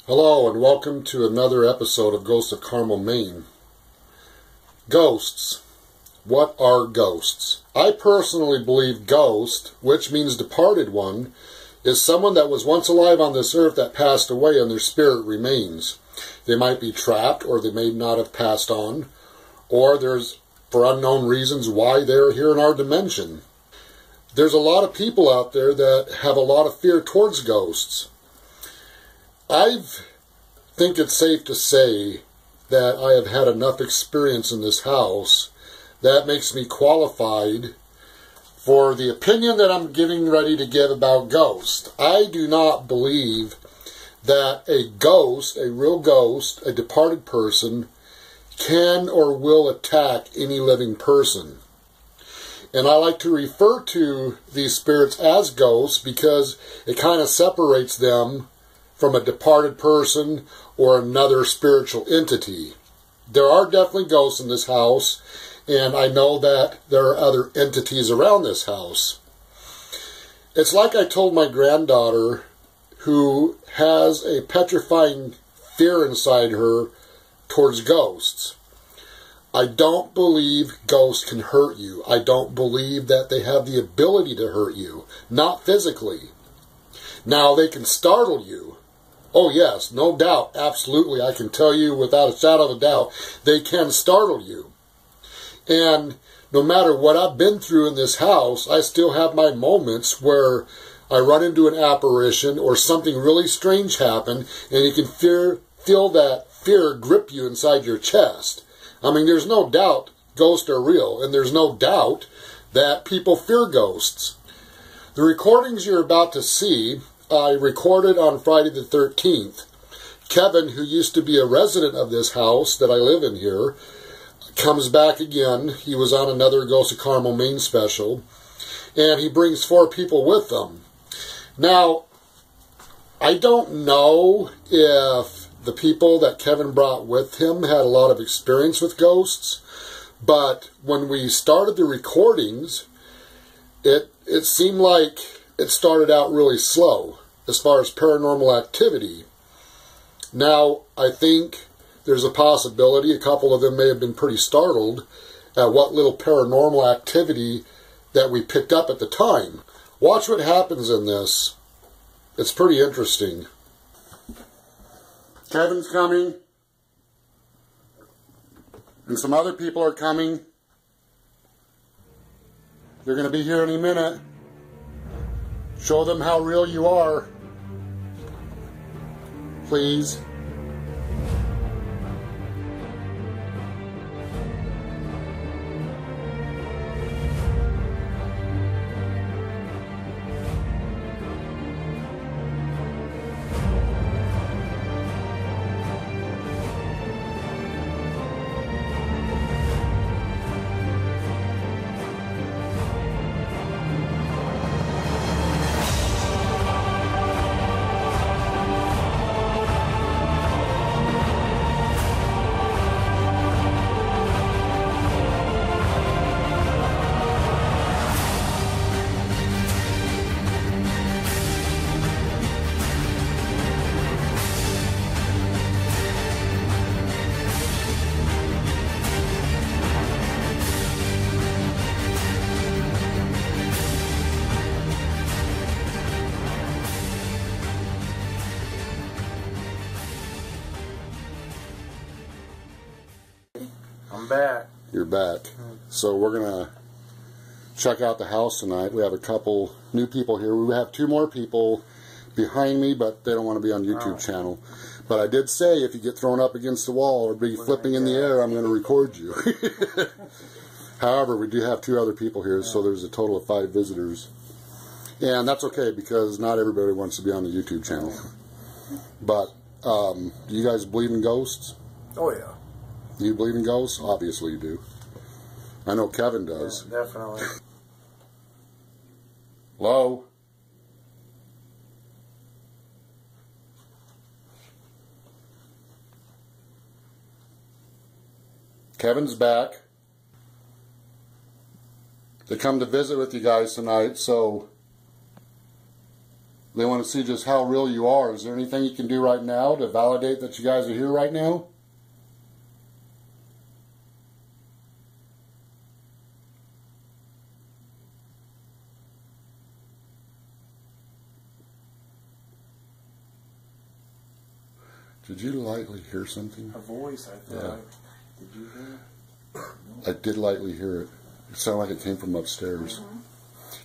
Hello and welcome to another episode of Ghosts of Carmel, Maine. Ghosts. What are ghosts? I personally believe ghost, which means departed one, is someone that was once alive on this earth that passed away and their spirit remains. They might be trapped, or they may not have passed on, or there's, for unknown reasons, why they're here in our dimension. There's a lot of people out there that have a lot of fear towards ghosts. I think it's safe to say that I have had enough experience in this house that makes me qualified for the opinion that I'm getting ready to give about ghosts. I do not believe that a ghost, a real ghost, a departed person, can or will attack any living person. And I like to refer to these spirits as ghosts because it kind of separates them from a departed person or another spiritual entity. There are definitely ghosts in this house, and I know that there are other entities around this house. It's like I told my granddaughter, who has a petrifying fear inside her towards ghosts. I don't believe ghosts can hurt you. I don't believe that they have the ability to hurt you. Not physically. Now, they can startle you. Oh yes, no doubt, absolutely. I can tell you without a shadow of a doubt, they can startle you. And no matter what I've been through in this house, I still have my moments where I run into an apparition or something really strange happen, and you can feel that fear grip you inside your chest. I mean, there's no doubt ghosts are real, and there's no doubt that people fear ghosts. The recordings you're about to see, I recorded on Friday the 13th. Kevin, who used to be a resident of this house that I live in here, comes back again. He was on another Ghosts of Carmel, Maine special, and he brings 4 people with him. Now, I don't know if the people that Kevin brought with him had a lot of experience with ghosts, but when we started the recordings, it seemed like it started out really slow as far as paranormal activity. Now, I think there's a possibility a couple of them may have been pretty startled at what little paranormal activity that we picked up at the time. Watch what happens in this. It's pretty interesting. Kevin's coming, and some other people are coming. They're going to be here any minute. Show them how real you are, please. I'm back. You're back. So we're going to check out the house tonight. We have a couple new people here. We have 2 more people behind me, but they don't want to be on YouTube channel. But I did say if you get thrown up against the wall or be flipping in the air, I'm going to record you. However, we do have 2 other people here, so there's a total of 5 visitors. And that's okay, because not everybody wants to be on the YouTube channel. But, do you guys believe in ghosts? Oh, yeah. Do you believe in ghosts? Obviously you do. I know Kevin does. Yeah, definitely. Hello? Kevin's back. They come to visit with you guys tonight, so They want to see just how real you are. Is there anything you can do right now to validate that you guys are here right now? Did you lightly hear something? A voice, I thought. Yeah. Did you hear it? I did lightly hear it. It sounded like it came from upstairs.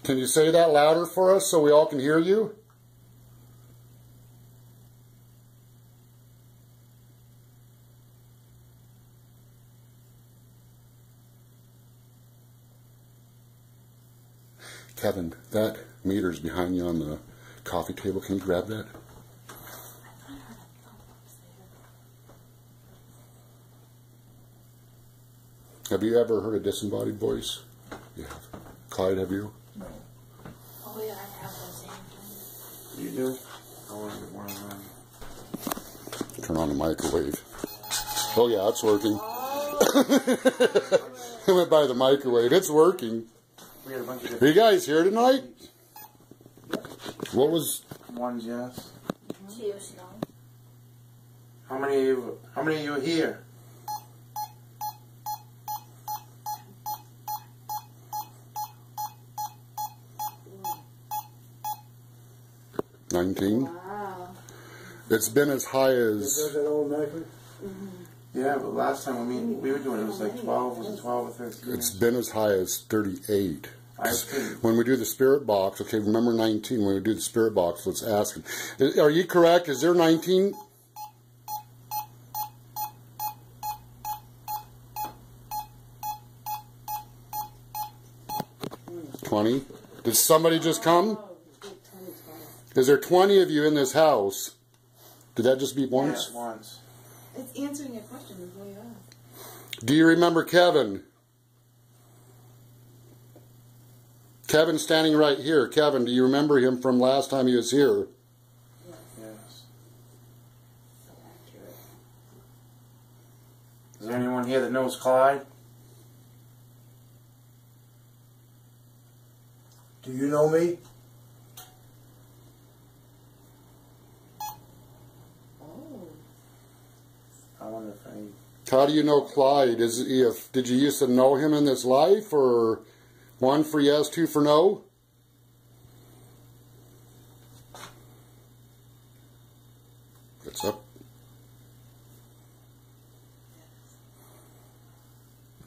Can you say that louder for us so we all can hear you? Kevin, that meter's behind you on the coffee table. Can you grab that? Have you ever heard a disembodied voice? You have. Clyde, have you? No. Oh yeah, I have the same thing. You do? I want to get one of them. Turn on the microwave. Oh yeah, it's working. I went by the microwave. It's working. We had a bunch of Are different you guys here tonight? What was... ones, yes. Two, no. How many of you are here? Wow. It's been as high as... Is that automatically? Yeah, but last time we were doing it was like 12. Was it 12 or 13? It's been as high as 38. I think. When we do the spirit box, okay, remember 19, when we do the spirit box, let's ask him. Are you correct? Is there 19? $20? Did somebody just come? Is there 20 of you in this house? Did that just beep once? Yeah, once. It's answering a question before you ask. Do you remember Kevin? Kevin's standing right here. Kevin, do you remember him from last time he was here? Yes. Is there anyone here that knows Clyde? Do you know me? Oh. I wonder if any... How do you know Clyde? Did you used to know him in this life, or 1 for yes, 2 for no? It's up.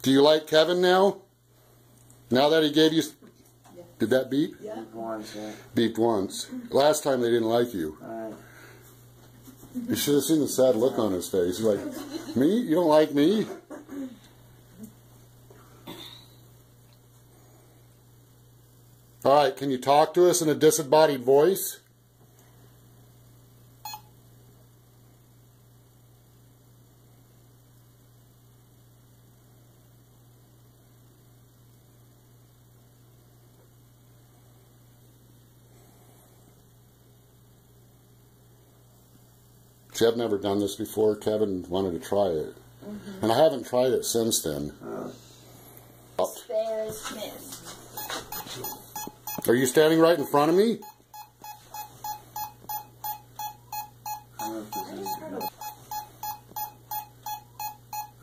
Do you like Kevin now? Now that he gave you... Did that beep? Yeah. Once, yeah. Beeped once. Last time they didn't like you. Alright. You should have seen the sad look on his face. He's like, me? You don't like me? All right, can you talk to us in a disembodied voice? See, I've never done this before. Kevin wanted to try it. And I haven't tried it since then. Spares miss. Are you standing right in front of me? I don't know if this is... I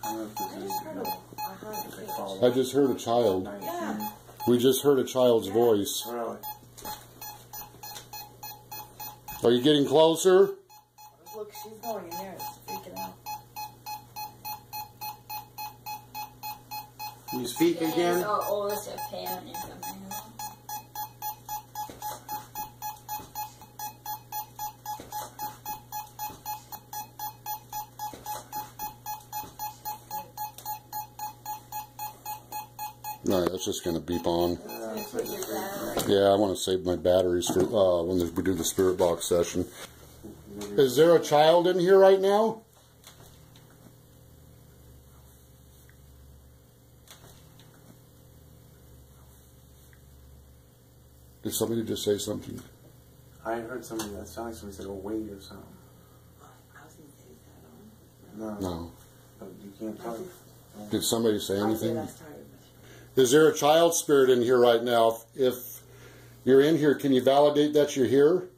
don't know if this is... I just heard a child. 19. We just heard a child's voice. Really? Are you getting closer? Look, she's going in there. It's freaking out. Can you speak again? Oh, it's a pan or something. No, that's just going to beep on. Yeah, it's like a great- Yeah, I want to save my batteries for when we do the spirit box session. Is there a child in here right now? Did somebody just say something? I heard somebody that sounded like somebody said, "Oh, wait," or something. I was going to say that on. No. No. But you can't tell. Did somebody say anything? Last time. Is there a child spirit in here right now? If you're in here, can you validate that you're here?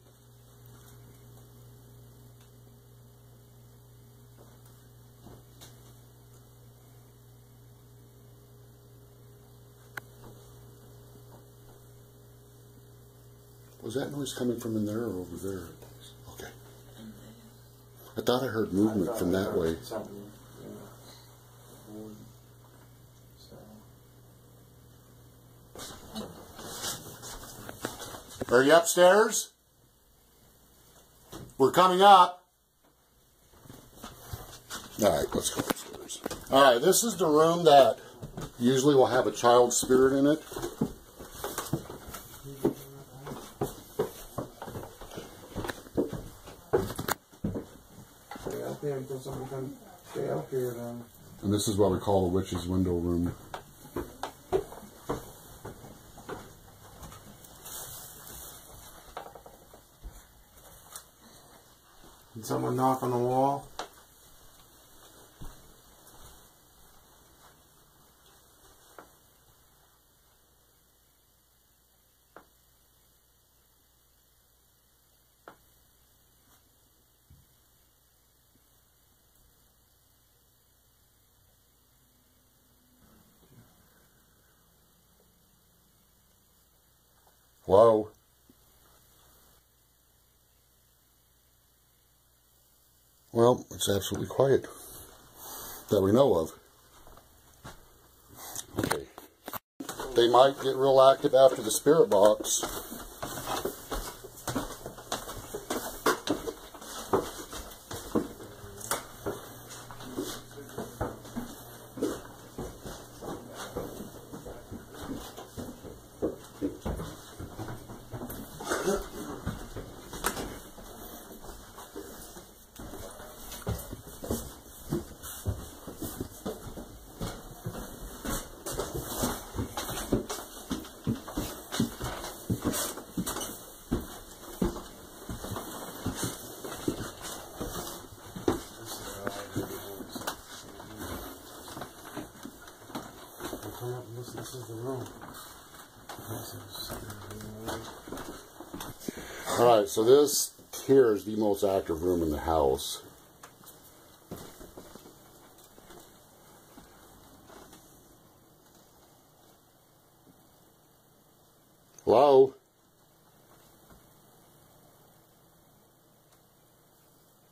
Was that noise coming from in there or over there? Okay. I thought I heard movement from that way. Something, wood, so. Are you upstairs? We're coming up. Alright, let's go upstairs. Alright, this is the room that usually will have a child spirit in it. Stay out there until somebody comes. Stay out here then. And this is what we call the witch's window room. Did someone knock on the wall? Hello? Well, it's absolutely quiet. That we know of. Okay. They might get real active after the spirit box. This is the room. Alright, so this here is the most active room in the house. Hello?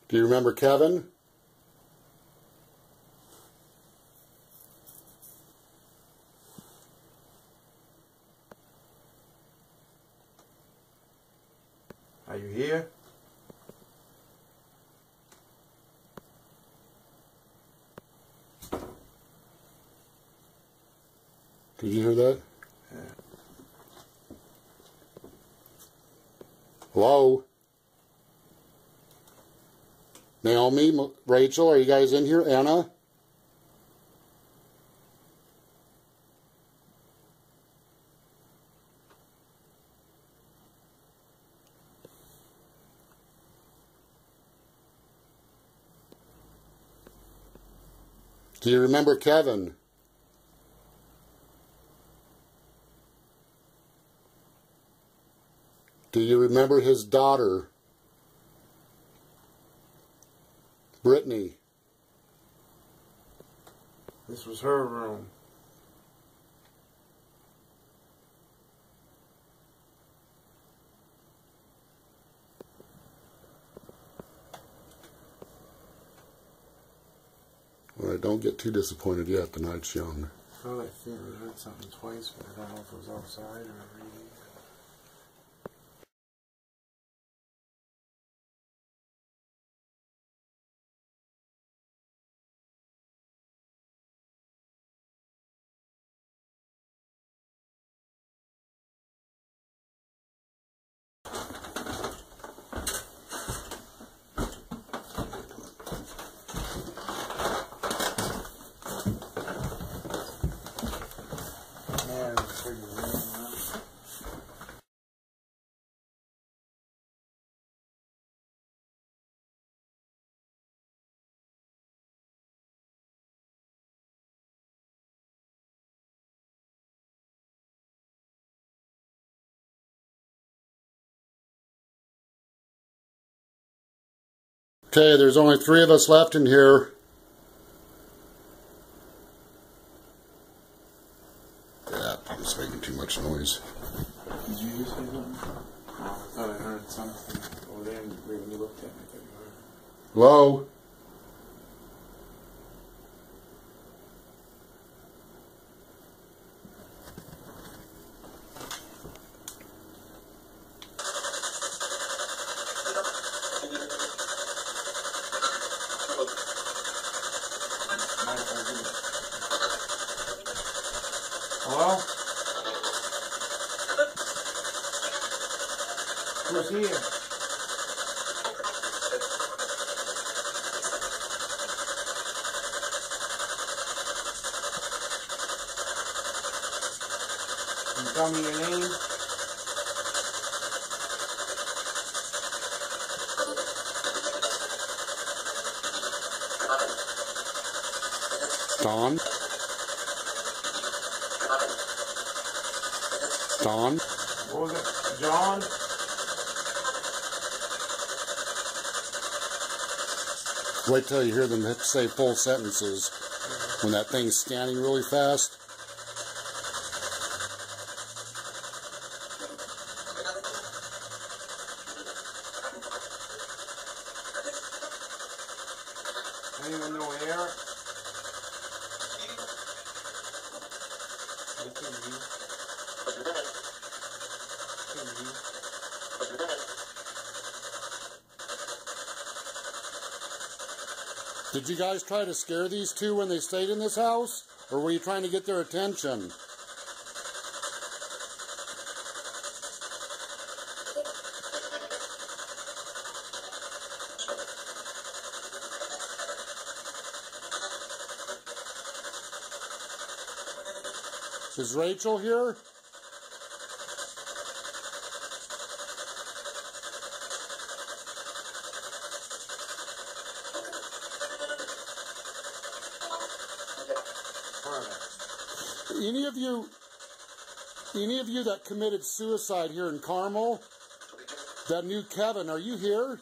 Do you remember Kevin? Are you here? Did you hear that? Yeah. Hello? Naomi, Rachel, are you guys in here? Anna? Do you remember Kevin? Do you remember his daughter, Brittany? This was her room. All right, don't get too disappointed yet. The night's young. I felt like we heard something twice, but I don't know if it was outside or reading. Man, it's pretty weird, man. Okay, there's only 3 of us left in here. Yeah, pump's making too much noise. Did you just say something? Hello? Hello? Who's here? Can you tell me your name? Don? Don? What was it? John? Wait till you hear them say full sentences when that thing's scanning really fast. Anyone know Eric? Did you guys try to scare these two when they stayed in this house? Or were you trying to get their attention? Is Rachel here? Any of you that committed suicide here in Carmel, that knew Kevin, are you here?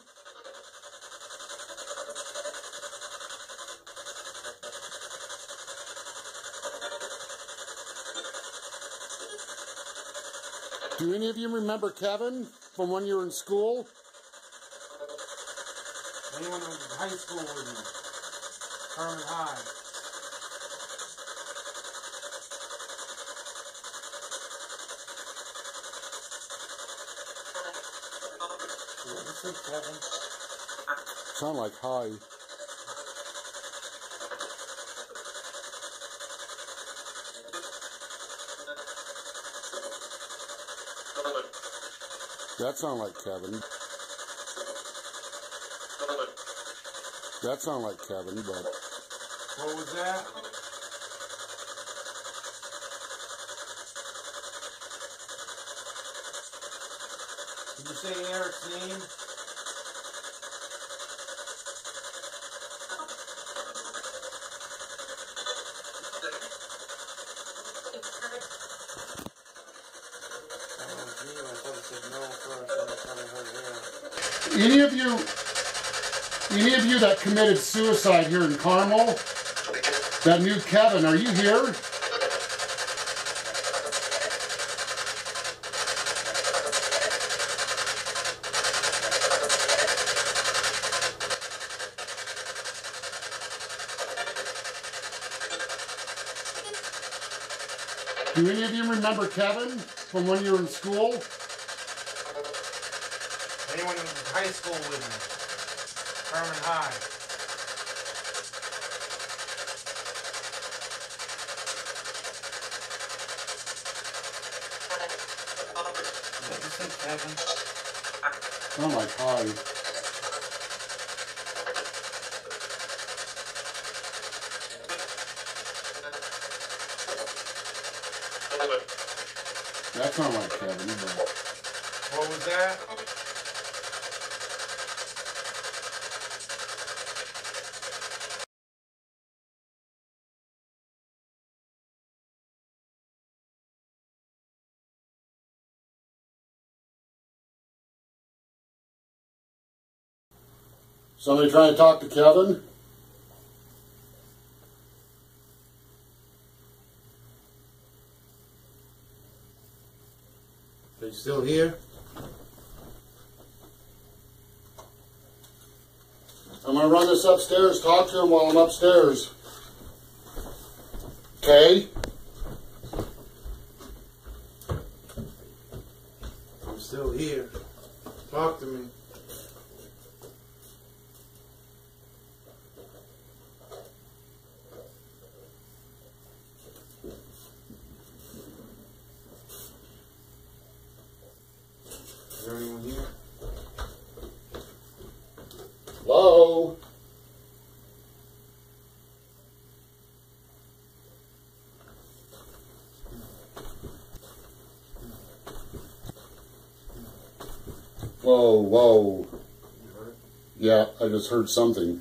Do any of you remember Kevin from when you were in school? Anyone who was in high school with me? Carmel High. This is Kevin. Sound like hi. That sound like Kevin. That sound like Kevin, but What was that? Did you say Eric's name? any of you that committed suicide here in Carmel, that knew Kevin, are you here? Do any of you remember Kevin from when you were in school? Anyone in high school with me? Carmel High. This is Kevin. Oh my God. That sounds like Kevin, but What was that? somebody trying to talk to Kevin? Are you still here? I'm going to run this upstairs, talk to him while I'm upstairs. Okay? I'm still here. Talk to me. Is there anyone here? Hello? Whoa, whoa. Yeah, I just heard something.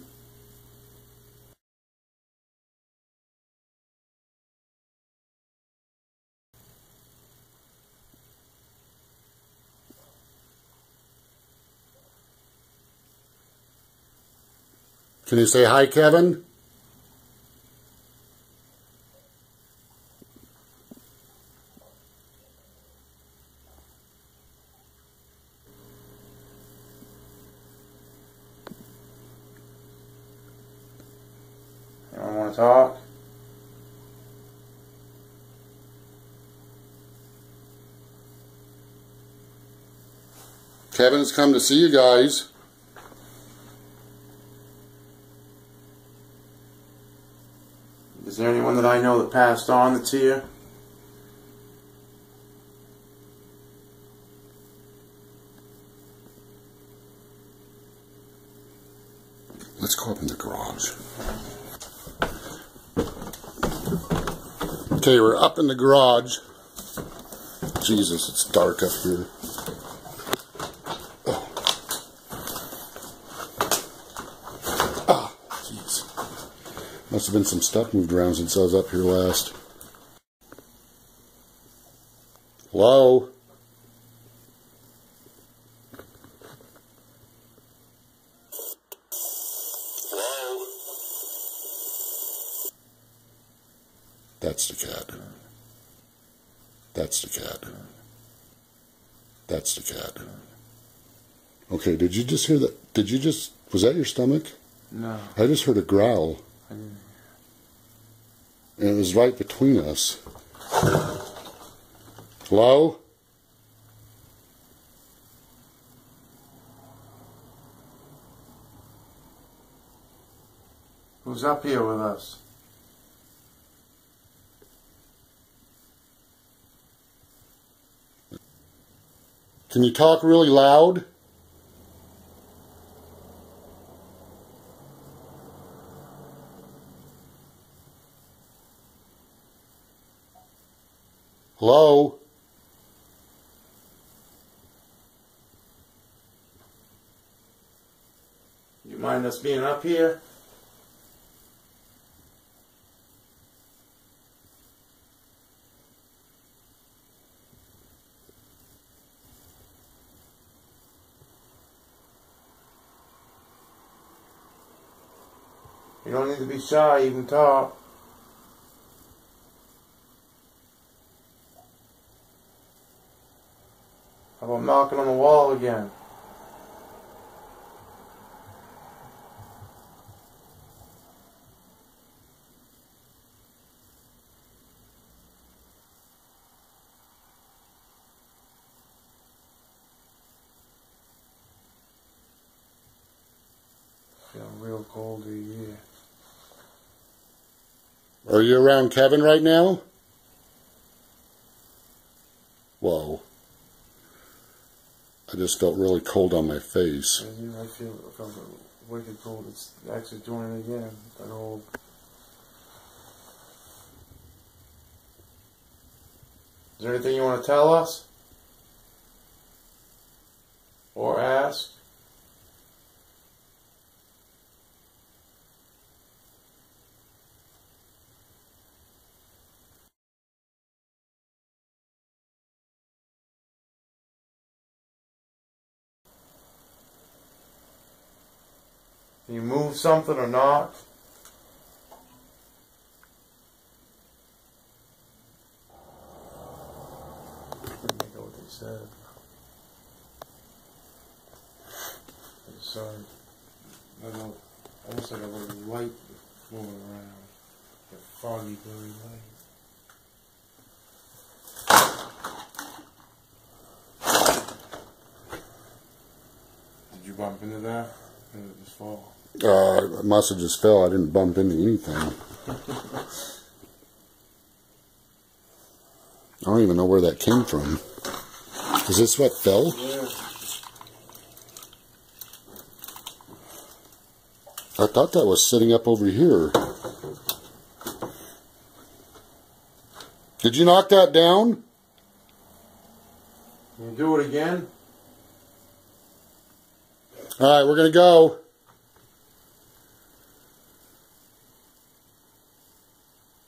Can you say hi, Kevin? Anyone want to talk? Kevin has come to see you guys. Is there anyone that I know that passed on that's here? Let's go up in the garage. Okay, we're up in the garage. Jesus, it's dark up here. Oh. Ah, jeez. Must have been some stuff moved around since I was up here last. Hello? Hello? That's the cat. That's the cat. That's the cat. Okay, did you just hear that? Was that your stomach? No. I just heard a growl. I didn't. And it was right between us. Hello? Who's up here with us? Can you talk really loud? Hello? You mind us being up here? You don't need to be shy, you can talk. How about knocking on the wall again? Feeling real cold to here. Are you around Kevin right now? Whoa. I just felt really cold on my face. I feel wicked cold. It's actually doing it again. That whole. Is there anything you want to tell us? Or ask? Can you move something or not? I didn't know what they said. I'm sorry. I don't know. Almost like a little light moving around. A foggy, blurry light. Did you bump into that? Or did it just fall? It must have just fell. I didn't bump into anything. I don't even know where that came from. Is this what fell? Yeah. I thought that was sitting up over here. Did you knock that down? Can you do it again? Alright, we're going to go.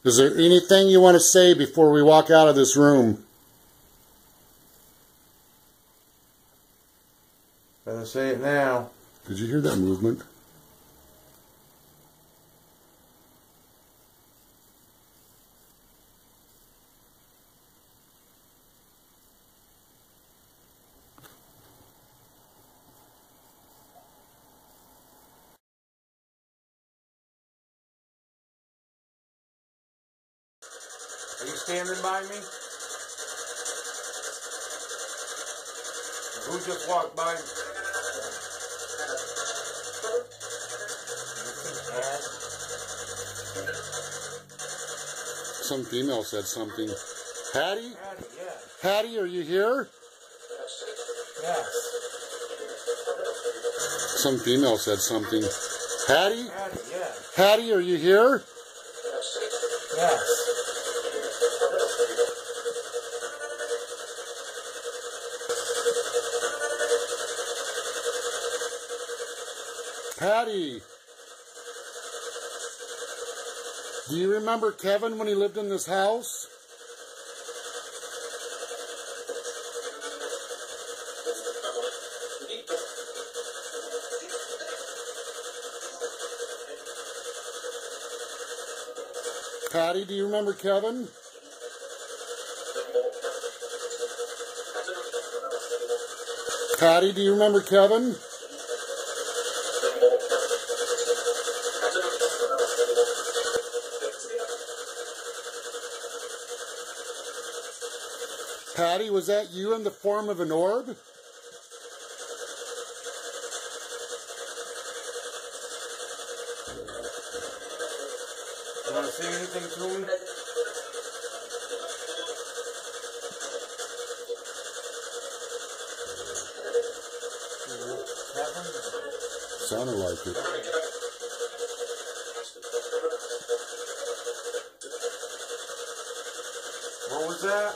Is there anything you want to say before we walk out of this room? Better say it now. Did you hear that movement? Are you standing by me? Who just walked by? Some female said something. Hattie? Patty, yeah. Hattie, are you here? Yes. Some female said something. Hattie? Patty, yeah. Hattie, are you here? Yes. Patty, do you remember Kevin when he lived in this house? Patty, do you remember Kevin? Patty, do you remember Kevin? Patty, was that you in the form of an orb? You want to say anything to me? Sounded like it. What was that?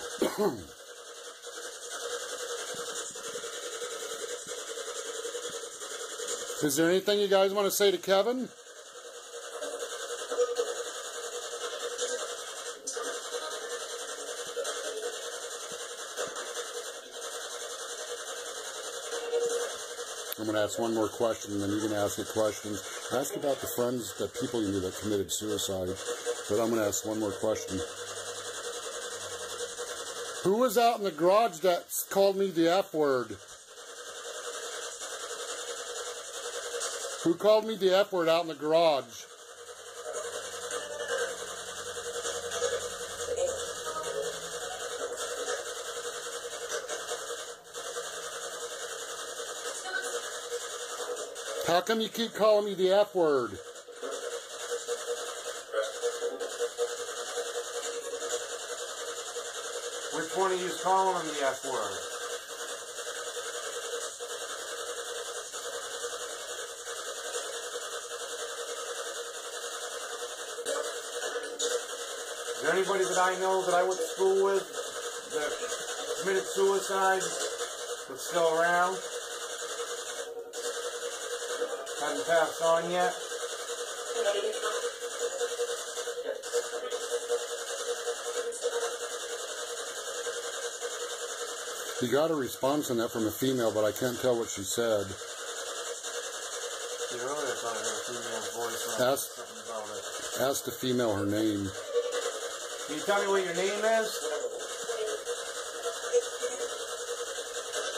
Is there anything you guys want to say to Kevin? I'm going to ask one more question, and then you're going to ask a question. Ask about the friends, the people you knew that committed suicide. But I'm going to ask one more question. Who was out in the garage that called me the F word? Who called me the F word out in the garage? How come you keep calling me the F word? Which one of you is calling him the F word? Is there anybody that I know that I went to school with that committed suicide that's still around? Hasn't passed on yet? You got a response on that from a female, but I can't tell what she said. You know, that's not a female voice. Something about it. Ask the female her name. Can you tell me what your name is?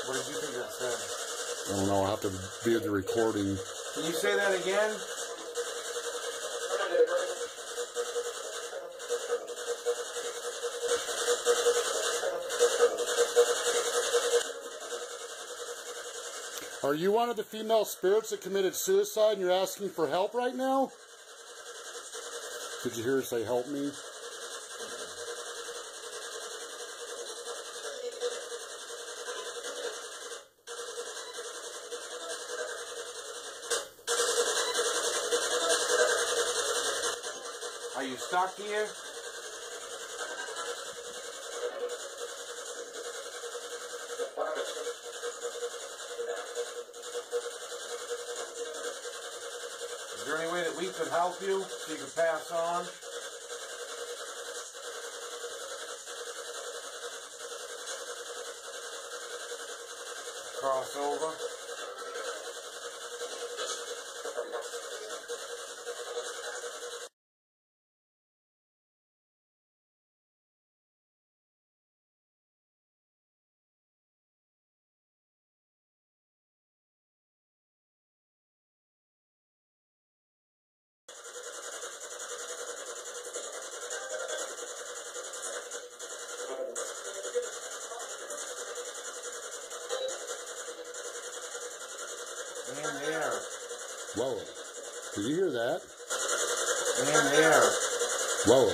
What did you think that said? I don't know, I'll have to be at the recording. Can you say that again? Are you one of the female spirits that committed suicide and you're asking for help right now? Did you hear her say, help me? Are you stuck here? Is there any way that we could help you so you can pass on? Cross over. And there. Whoa. Did you hear that? And there. Whoa.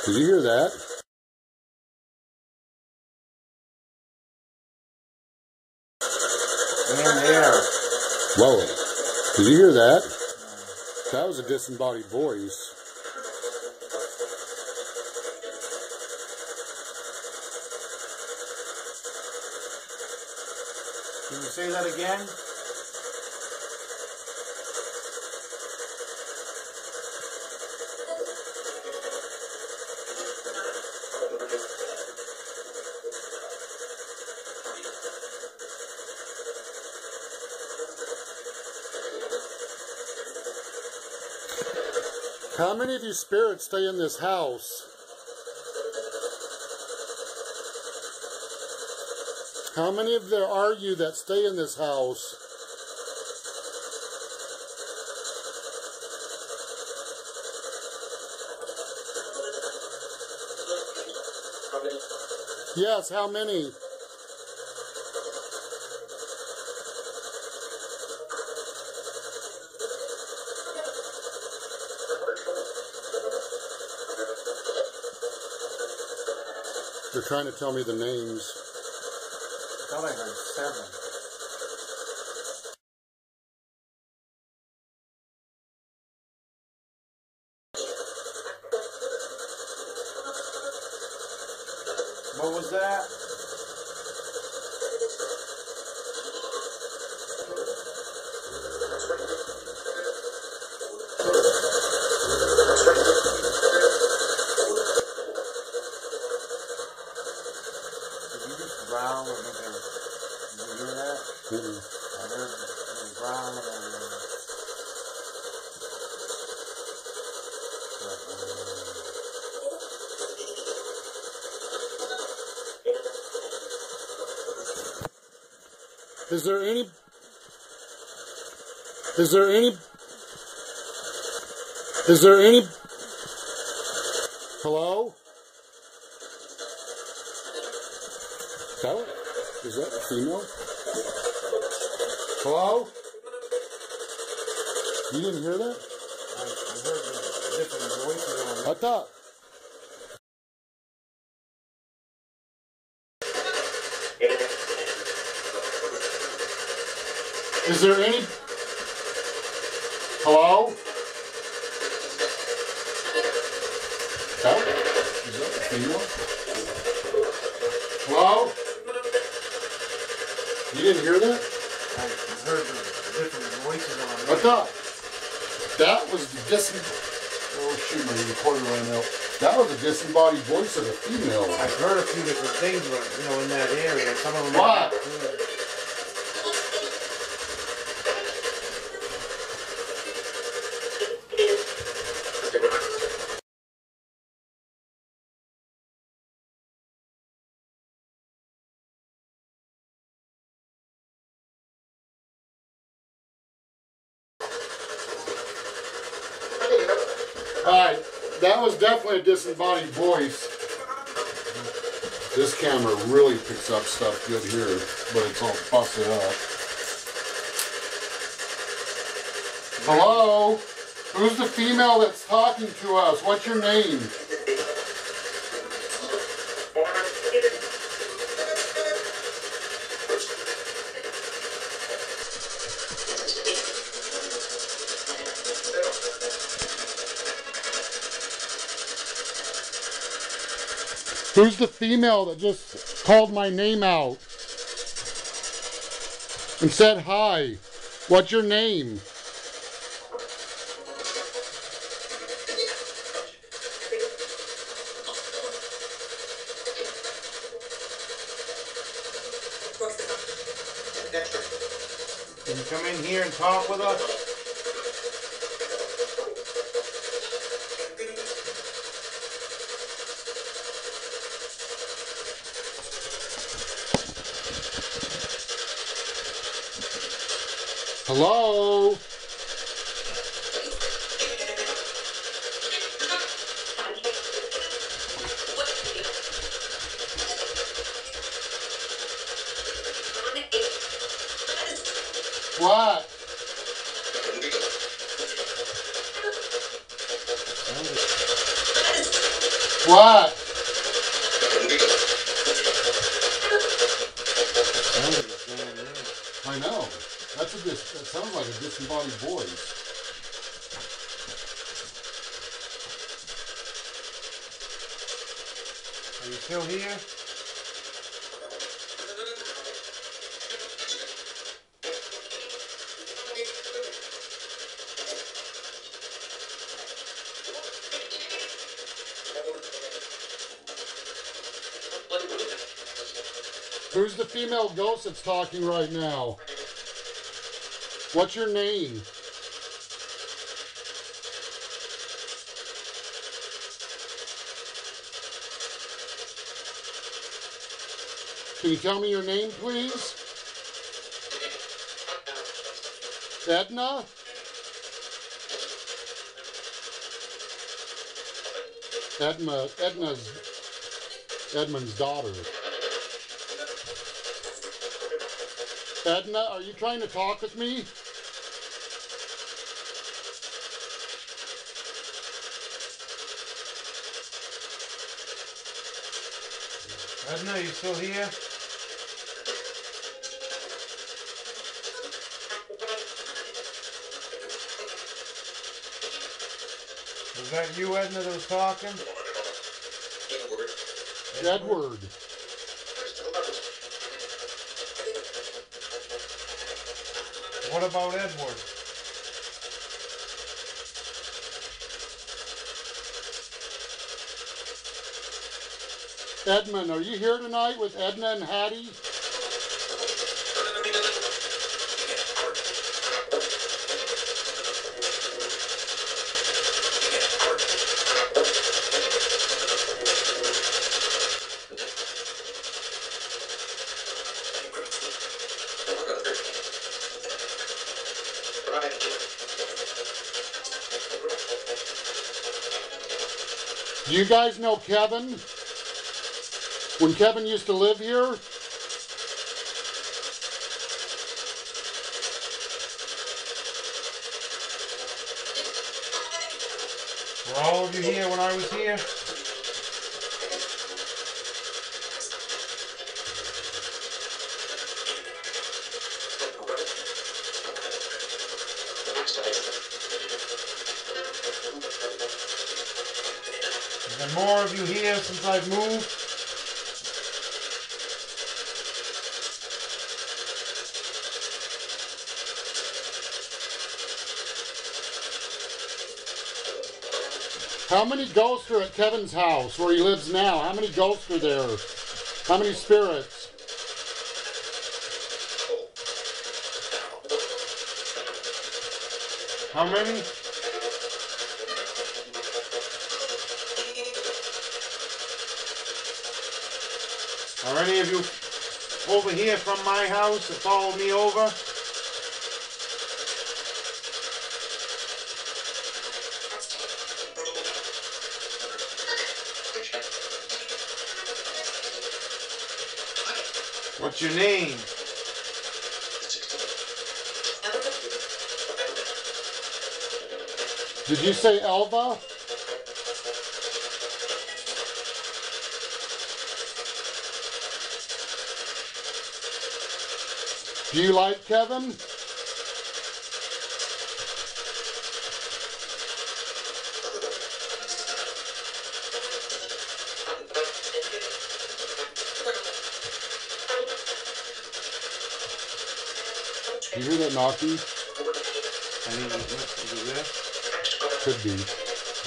Did you hear that? And there. Whoa. Did you hear that? That was a disembodied voice. Can you say that again? How many of you spirits stay in this house? How many of there are you that stay in this house? Yes, how many? They're trying to tell me the names. I thought I heard 7. What was that? Did you just growl or make a... Did you hear that? I heard a growl and Is there any... Hello? Is that a female? Hello? You didn't hear that? I heard the different voices on I thought... Is there any... Hello? Is that a female? Hello? You didn't hear that? I heard the different voices on I thought that was the oh shoot, my recorder ran out. That was a disembodied voice of a female. I've heard a few different things, but in that area, some of them. What? Alright, that was definitely a disembodied voice. This camera really picks up stuff good here, but it's all busted up. Hello? Who's the female that's talking to us? What's your name? Who's the female that just called my name out and said hi? What's your name? Can you come in here and talk with us? Hello? What? What? I know. That sounds like a disembodied voice. Are you still here? Who's the female ghost that's talking right now? What's your name? Can you tell me your name, please? Edna? Edna's Edmund's daughter. Edna, are you trying to talk with me? Edna, you still here? Was that you, Edna, that was talking? Edward. What about Edward? Edmund, are you here tonight with Edna and Hattie? Do you guys know Kevin? When Kevin used to live here? Were all of you here when I was here? Have there been more of you here since I've moved? How many ghosts are at Kevin's house where he lives now? How many ghosts are there? How many spirits? How many? Are any of you over here from my house that followed me over? What's your name? Did you say Elva? Do you like Kevin? You hear that knocking? I think it's this. Could be. I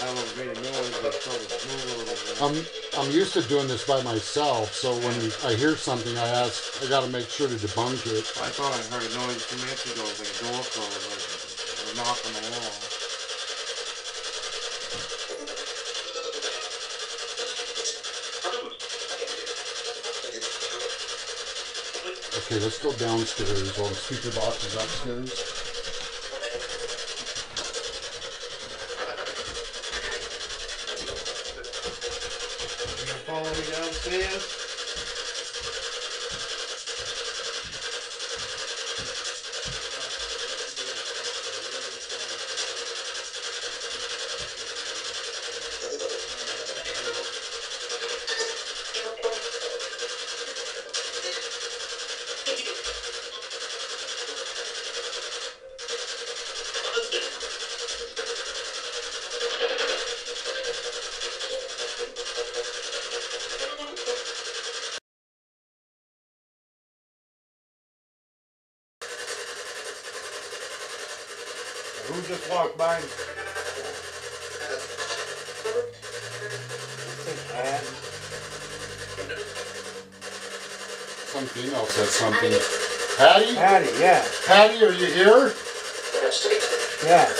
don't know if it made a noise, but it's probably move a little bit. I'm used to doing this by myself, so when I hear something, I gotta make sure to debunk it. I thought I heard a noise 2 minutes ago, it was like a door closed, like a knock on the wall. Okay, let's go downstairs while the speaker box is upstairs. You gonna follow me downstairs? Who just walked by? Some female said something. Patty? Patty, yeah. Patty, are you here? Yes.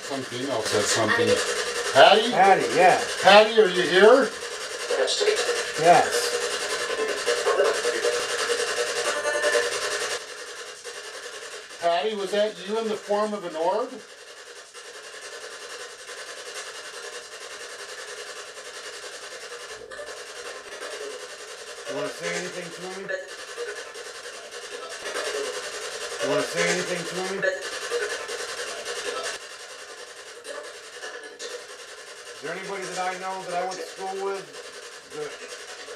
Some female said something. Patty? Patty, yeah. Patty, are you here? Yes. Patty, was that you in the form of an orb? You want to say anything to me? You want to say anything to me? Is there anybody that I know that I went to school with that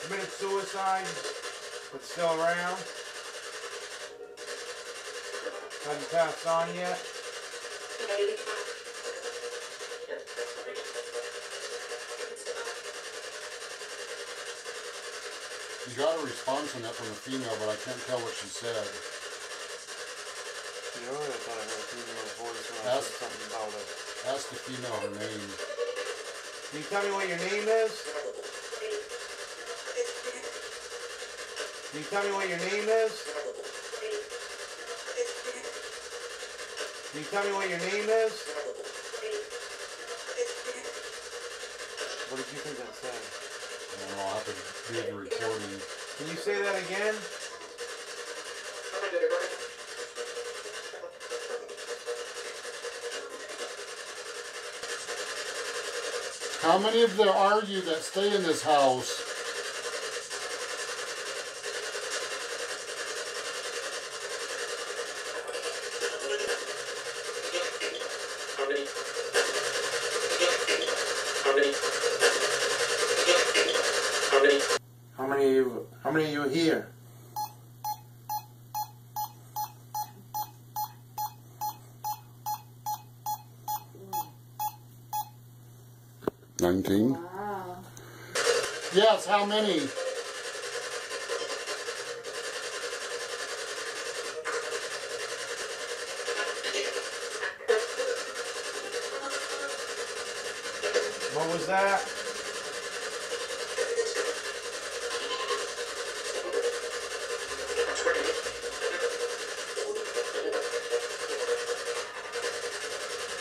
committed suicide but still around? Hasn't passed on yet? You got a response on that from a female, but I can't tell what she said. You know, I thought I heard a female voice when I said something about it. Ask the female her name. Can you tell me what your name is? Can you tell me what your name is? Can you tell me what your name is? What did you think that said? I don't know, I'll have to read the recording. Can you say that again? How many of there are you that stay in this house? How many of you here? Wow. Yes, how many? What was that?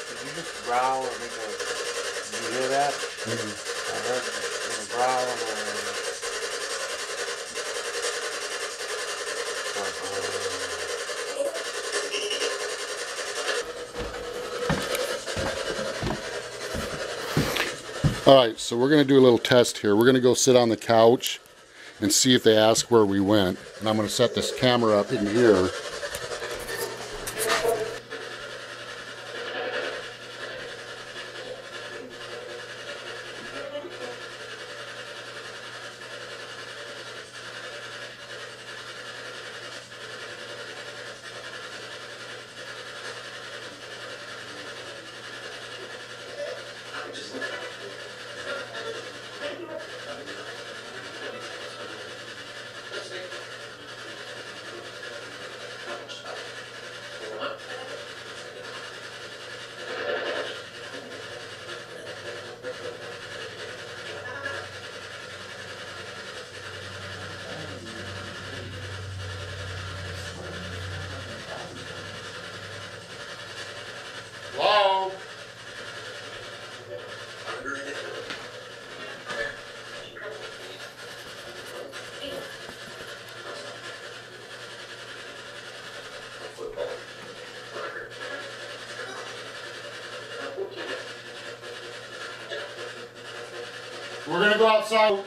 Did you just growl or make a... Did you hear that? Mm-hmm. I heard a growl and Alright, so we're going to do a little test here. We're going to go sit on the couch and see if they ask where we went. And I'm going to set this camera up in here. We're going to go outside.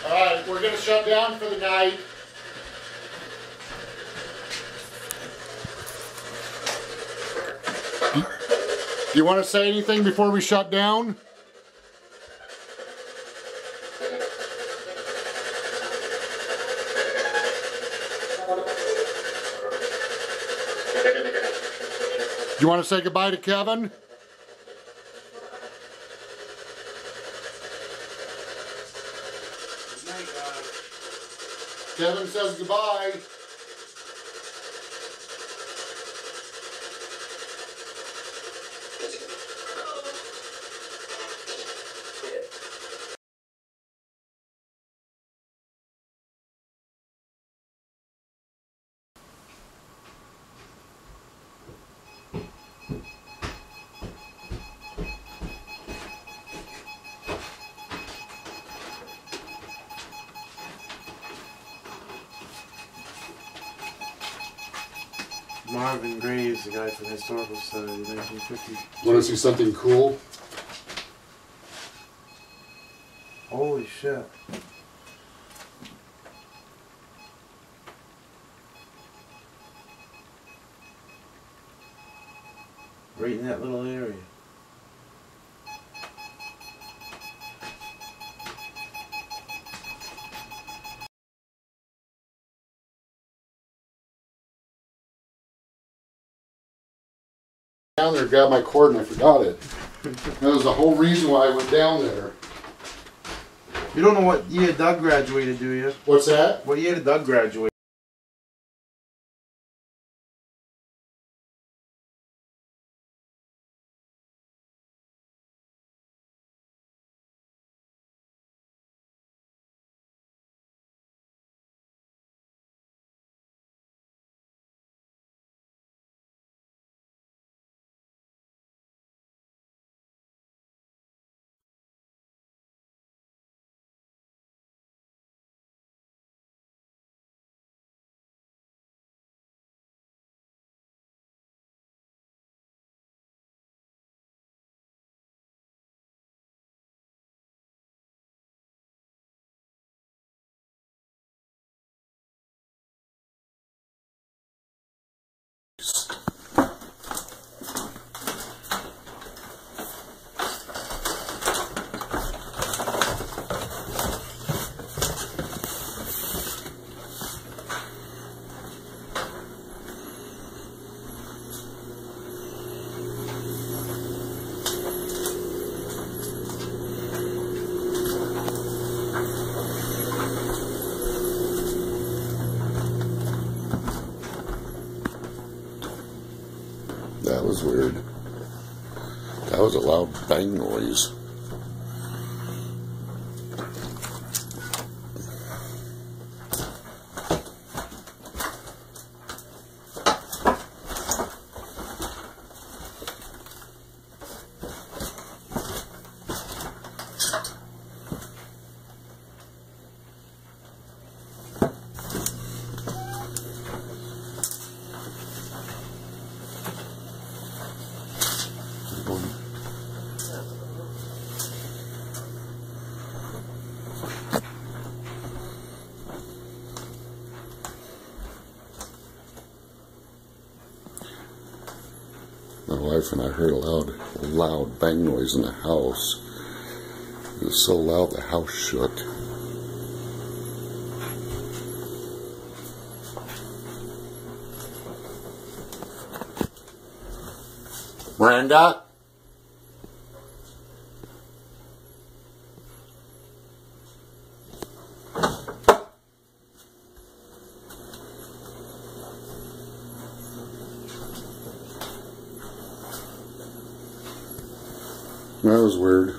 Alright, we're going to shut down for the night. Do you want to say anything before we shut down? Do you want to say goodbye to Kevin? Kevin says goodbye. Marvin Graves, the guy from the Historical Society, 1950. Want to see something cool? Holy shit. Right in that little area. Down there, grabbed my cord and I forgot it. That was the whole reason why I went down there. You don't know what year Doug graduated, do you? What's that? What year did Doug graduate? That was weird. That was a loud bang noise. My wife and I heard a loud bang noise in the house. It was so loud the house shook. Miranda? That was weird.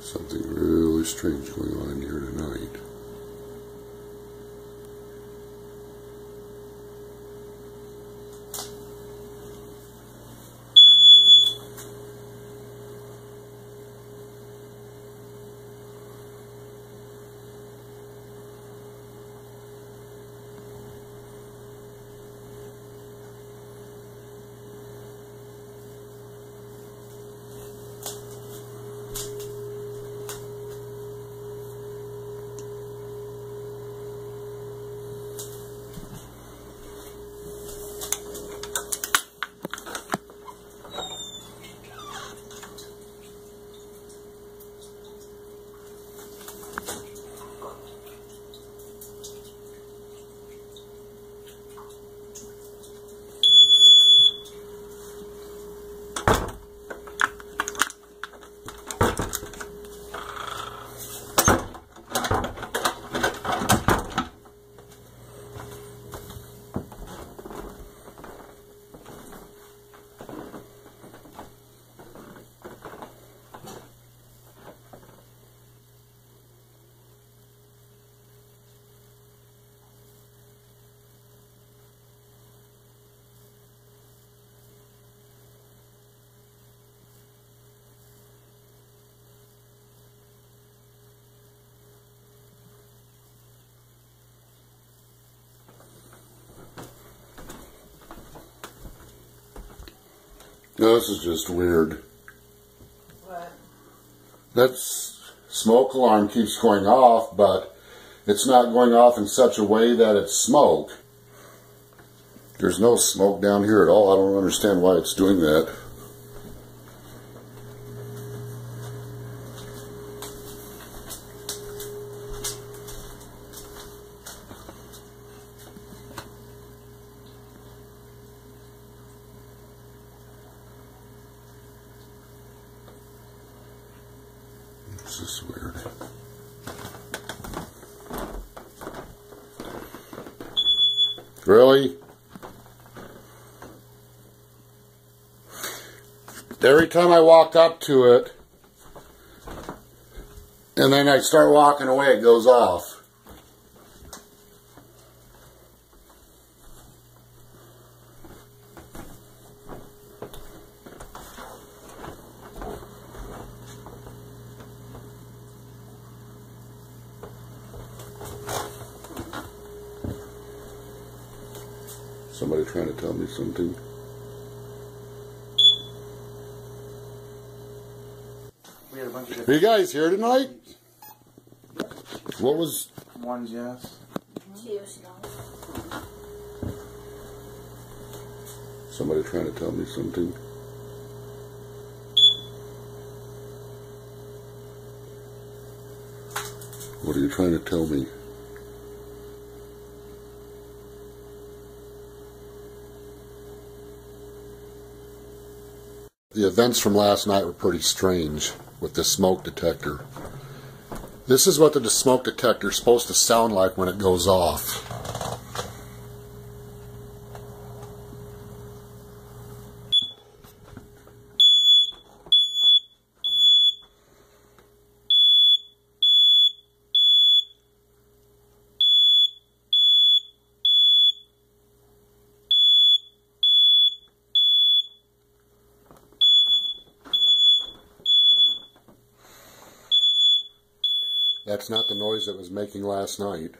Something really strange going on here tonight. No, this is just weird. What? That smoke alarm keeps going off, but it's not going off in such a way that it's smoke. There's no smoke down here at all. I don't understand why it's doing that. This is weird. Really? Every time I walk up to it, and then I start walking away, it goes off. Somebody trying to tell me something? We had a bunch of Are different you guys here tonight? What was... ones, yes. Cheers, no. Somebody trying to tell me something? What are you trying to tell me? The events from last night were pretty strange with the smoke detector. This is what the smoke detector is supposed to sound like when it goes off. That's not the noise it was making last night.